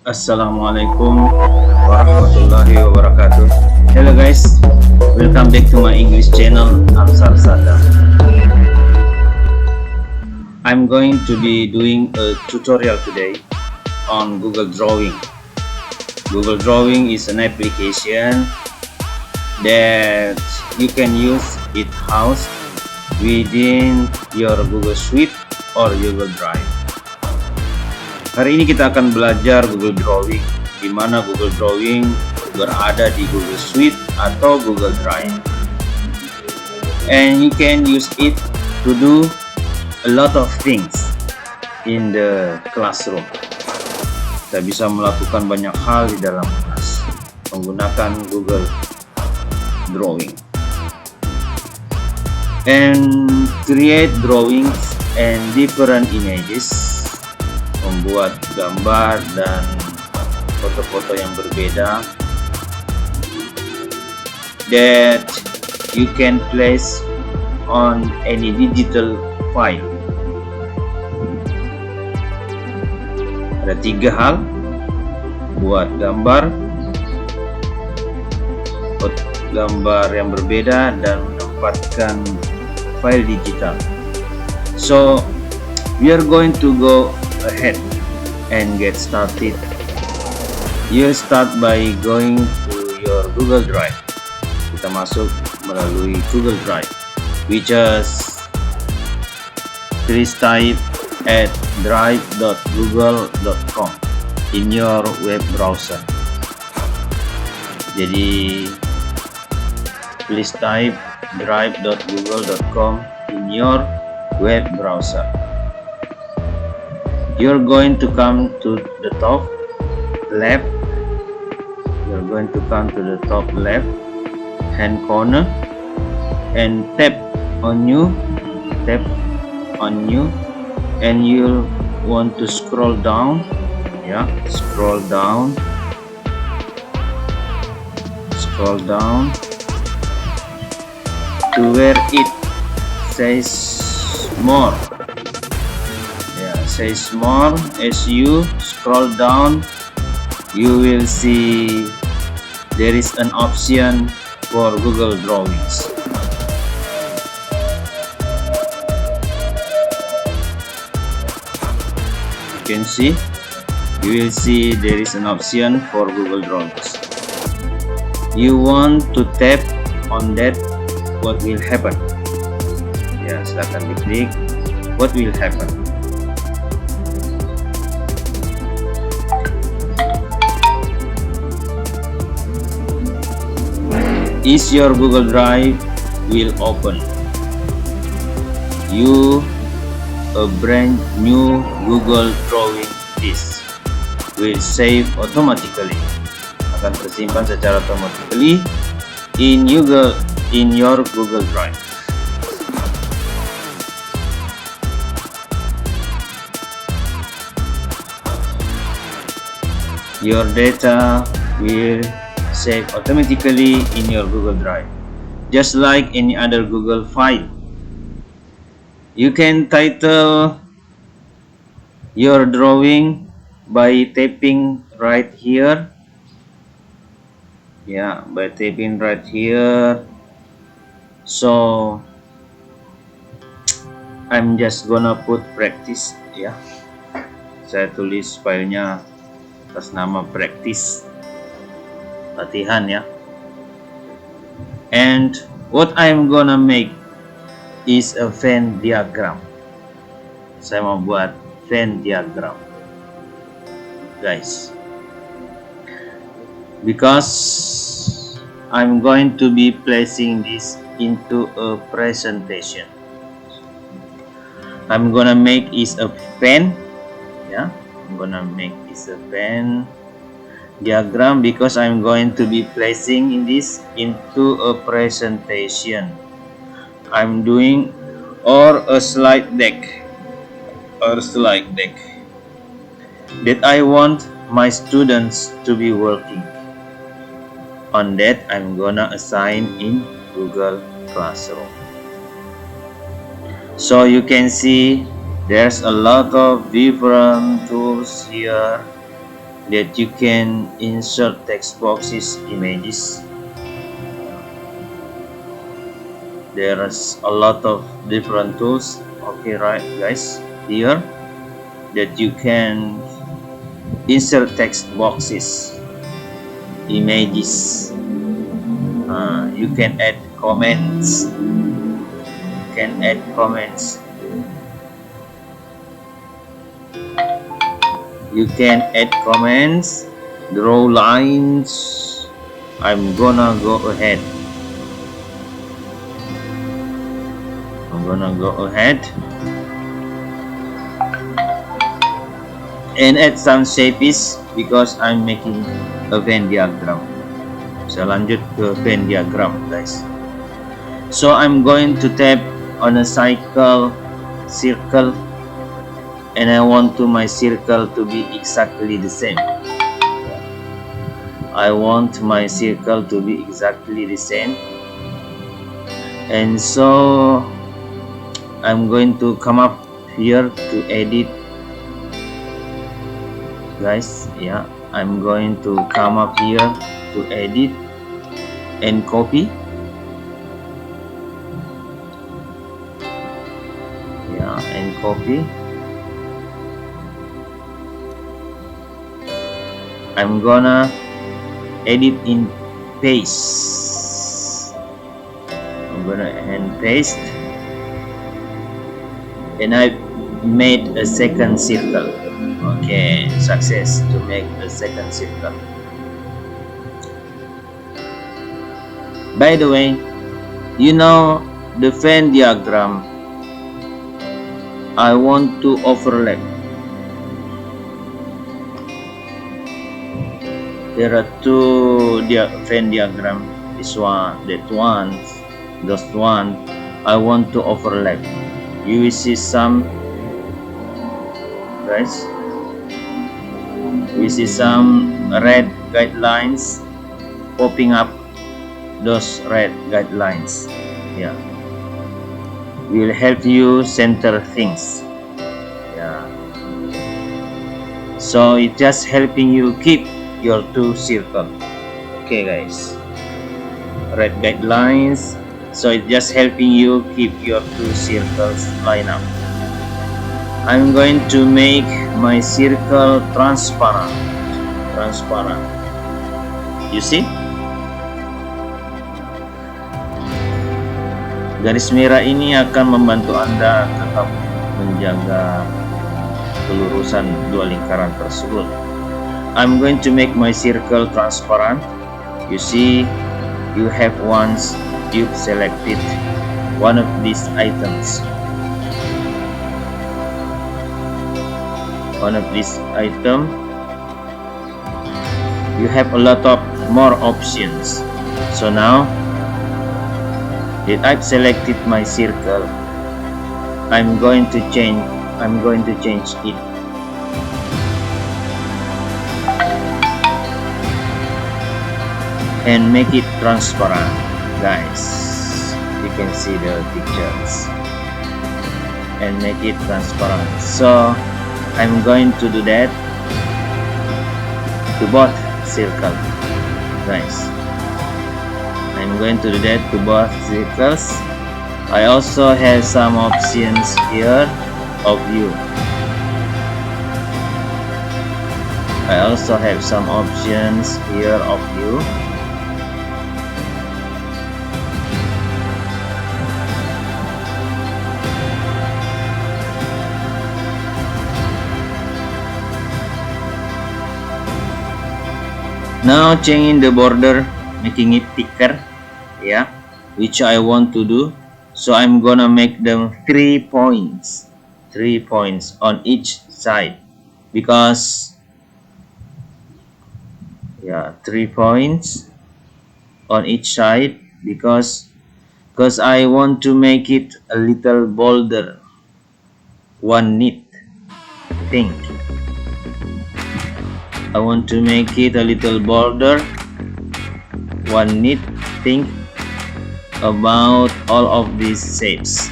Assalamualaikum warahmatullahi wabarakatuh. Hello guys, welcome back to my English channel Ansar Sada. I'm going to be doing a tutorial today on Google Drawing. Google Drawing is an application that you can use it house within your Google Suite or Google Drive. Hari ini kita akan belajar Google Drawing, di mana Google Drawing berada di Google Suite atau Google Drive. And you can use it to do a lot of things in the classroom. Kita bisa melakukan banyak hal di dalam kelas menggunakan Google Drawing. And create drawings and different images, membuat gambar dan foto-foto yang berbeda that you can place on any digital file. Ada 3 hal: buat gambar yang berbeda dan menempatkan file digital. So we are going to go ahead and get started. You'll start by going to your Google Drive. Kita masuk melalui Google Drive, which is please type at drive.google.com in your web browser. Jadi please type drive.google.com in your web browser. You're going to come to the top left. You're going to come to the top left hand corner and tap on new, and you'll want to scroll down. Scroll down to where it says more. Says more. As you scroll down, you will see there is an option for Google Drawings. You will see there is an option for Google Drawings. You want to tap on that, what will happen? Silakan diklik. What will happen? Is your Google Drive will open. A brand new Google Drawing disk will save automatically. Akan tersimpan secara automatically in your Google Drive. Your data will save automatically in your Google Drive, just like any other Google file. You can title your drawing by tapping right here. By tapping right here. So I'm just gonna put practice. Saya tulis filenya atas nama practice, latihan ya. And what I'm gonna make is a Venn diagram. Saya mau buat Venn diagram, guys, because I'm going to be placing this into a presentation. I'm gonna make is a Venn. I'm gonna make this a Venn diagram because I'm going to be placing this into a presentation. I'm doing or a slide deck that I want my students to be working on. That I'm gonna assign in Google Classroom. So you can see there's a lot of different tools here that you can insert text boxes, images. There's a lot of different tools, okay, right guys, here that you can insert text boxes, images. You can add comments. You can add comments, draw lines. I'm gonna go ahead and add some shapes because I'm making a Venn diagram. Saya lanjut ke Venn diagram guys. So I'm going to tap on a circle, and I want my circle to be exactly the same. I want my circle to be exactly the same, and so I'm going to come up here to edit guys. Yeah, I'm going to come up here to edit and copy. Yeah, and copy. I'm gonna edit in paste. I'm gonna hand paste, and I made a second circle. Okay, success to make a second circle. By the way, you know the Venn diagram, I want to overlap. There are two Venn diagram, this one, that one, those one. I want to overlap. You will see some, guys. We see some red guidelines popping up. Those red guidelines, yeah, will help you center things. Yeah, so it's just helping you keep your two circles. Okay guys, red guidelines, so it's just helping you keep your two circles line up. I'm going to make my circle transparent. You see, garis merah ini akan membantu Anda tetap menjaga kelurusan dua lingkaran tersebut. I'm going to make my circle transparent. You see, you have once you've selected one of these items. You have a lot of more options. So now that I've selected my circle, I'm going to change it. And make it transparent, guys. You can see the pictures. And make it transparent. So I'm going to do that to both circles, guys. I'm going to do that to both circles. I also have some options here of view. Now changing the border, making it thicker, yeah, which I want to do. So I'm gonna make them 3 points on each side, because 3 points on each side, because I want to make it a little bolder, one neat thing. I want to make it a little bolder, one neat thing about all of these shapes.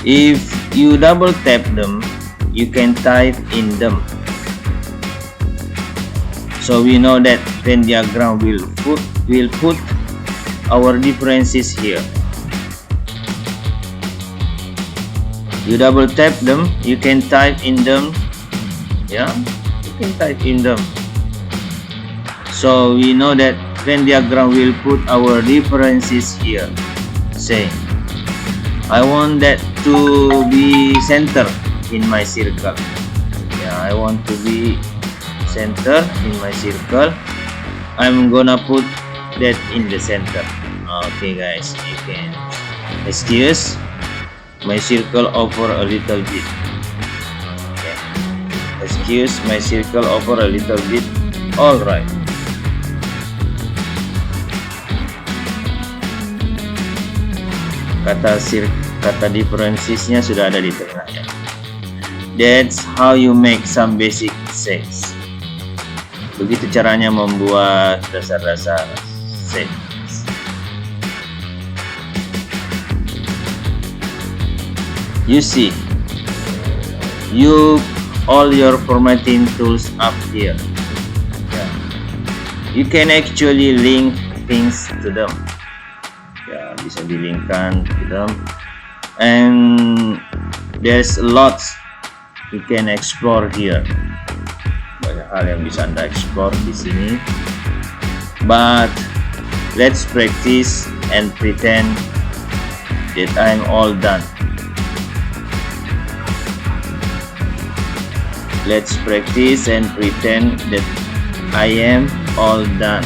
If you double tap them, you can type in them. So we know that Venn diagram will put our differences here. You double tap them, you can type in them. Yeah, you can type in them. So we know that Venn diagram will put our differences here. Say, I want that to be center in my circle. Yeah, I want to be center in my circle. I'm gonna put that in the center. Okay guys, you can excuse my circle over a little bit. Okay, excuse my circle over a little bit. All right. Kata differences-nya sudah ada di tengah ya. That's how you make some basic essays. Begitu caranya membuat dasar-dasar essay. You see, all your formatting tools up here. Yeah. You can actually link things to them. Ya, bisa dilinkkan to them. And there's lots you can explore here. Banyak hal yang bisa Anda explore di sini. But let's practice and pretend that I'm all done. Let's practice and pretend that I am all done.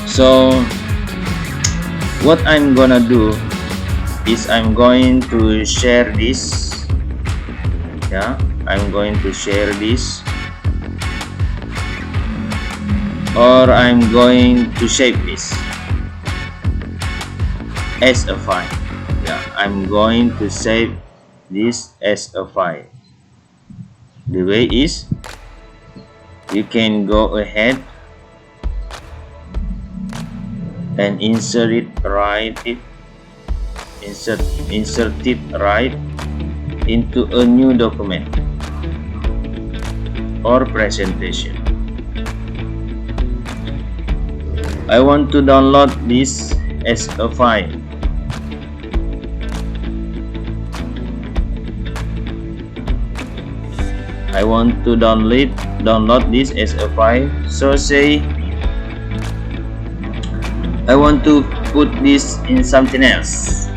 So what I'm gonna do is I'm going to share this. Yeah, I'm going to share this, or I'm going to save this as a file. Yeah, I'm going to save this as a file. The way is, you can go ahead and insert it right into a new document or presentation. I want to download this as a file. I want to download this as a file. So say I want to put this in something else.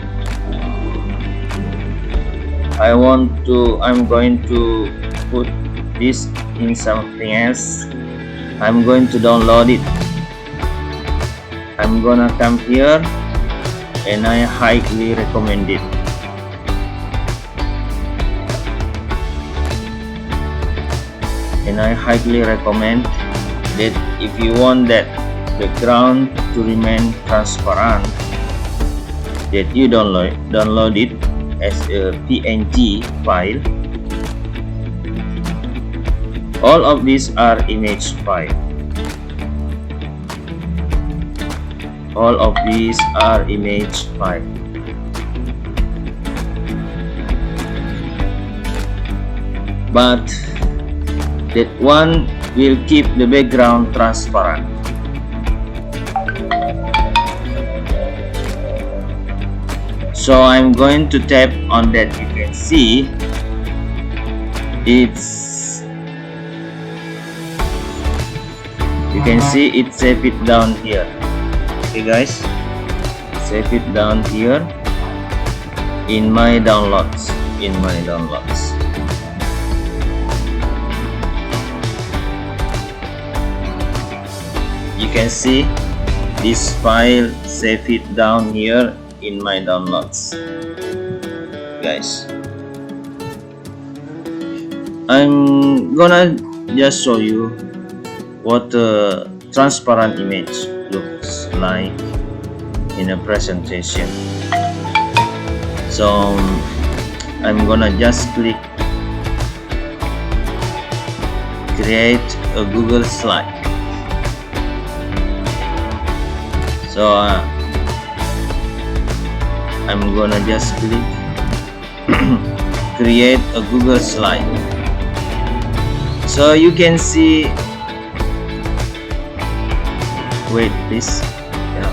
I'm going to put this in something else. I'm going to download it. I'm gonna come here and I highly recommend it. And I highly recommend that if you want that background to remain transparent, that you download it as a PNG file. All of these are image file. All of these are image file. But that one will keep the background transparent. So I'm going to tap on that. You can see it's save it down here. Okay guys, save it down here in my downloads. You can see this file, save it down here in my downloads. Guys, I'm gonna just show you what a transparent image looks like in a presentation. So I'm gonna just click create a Google slide. So I'm gonna just click create a Google slide. So you can see, wait please, yeah.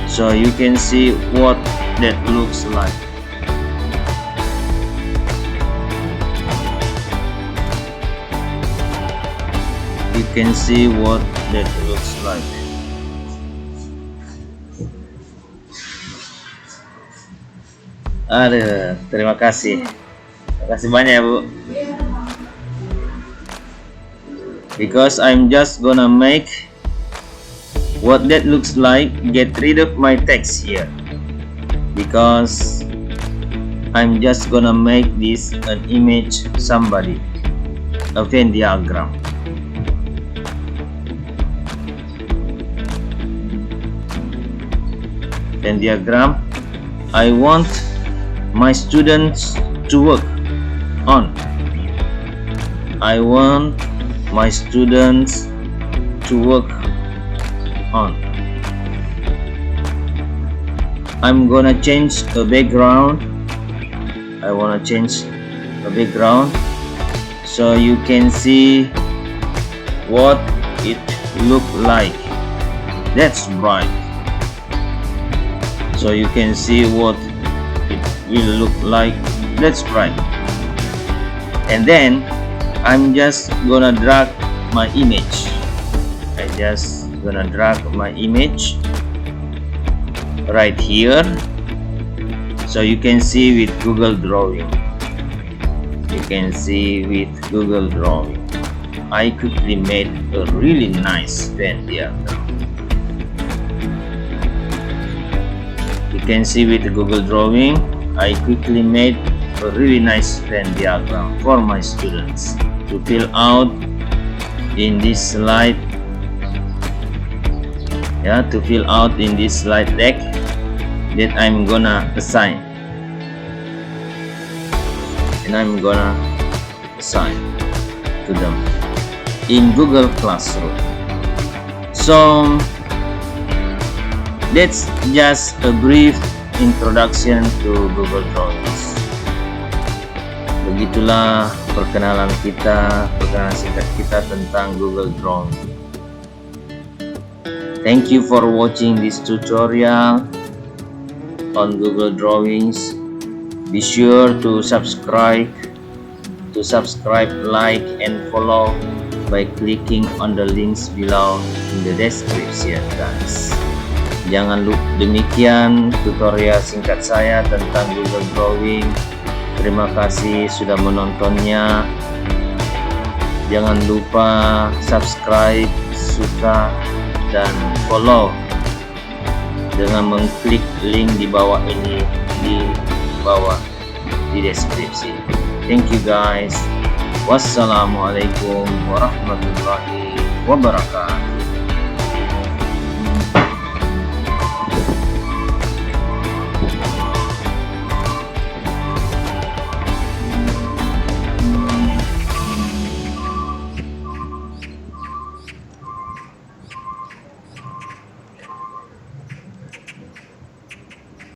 So you can see what that looks like. You can see what that looks like. Aduh, terima kasih. Terima kasih banyak ya, Bu. Because I'm just gonna make what that looks like, get rid of my text here. Because I'm just gonna make this an image somebody, a Venn diagram. Venn diagram I want my students to work on. I want my students to work on. I'm gonna change the background. I wanna change the background so you can see what it look like. That's bright. So you can see what it will look like. That's bright. And then I'm just gonna drag my image. I just gonna drag my image right here, so you can see with Google Drawing. You can see with Google Drawing I quickly made a really nice Venn diagram. You can see with Google Drawing I quickly made a really nice Venn diagram for my students to fill out in this slide, to fill out in this slide deck that I'm gonna assign, and I'm gonna assign to them in Google Classroom. So that's just a brief introduction to Google Drawings. Begitulah perkenalan singkat kita tentang Google Drawing. Thank you for watching this tutorial on Google Drawings. Be sure to subscribe, like and follow by clicking on the links below in the description, guys. Jangan lupa, demikian tutorial singkat saya tentang Google Drawing. Terima kasih sudah menontonnya. Jangan lupa subscribe, suka, dan follow dengan mengklik link di bawah ini, di deskripsi. Thank you guys. Wassalamualaikum warahmatullahi wabarakatuh.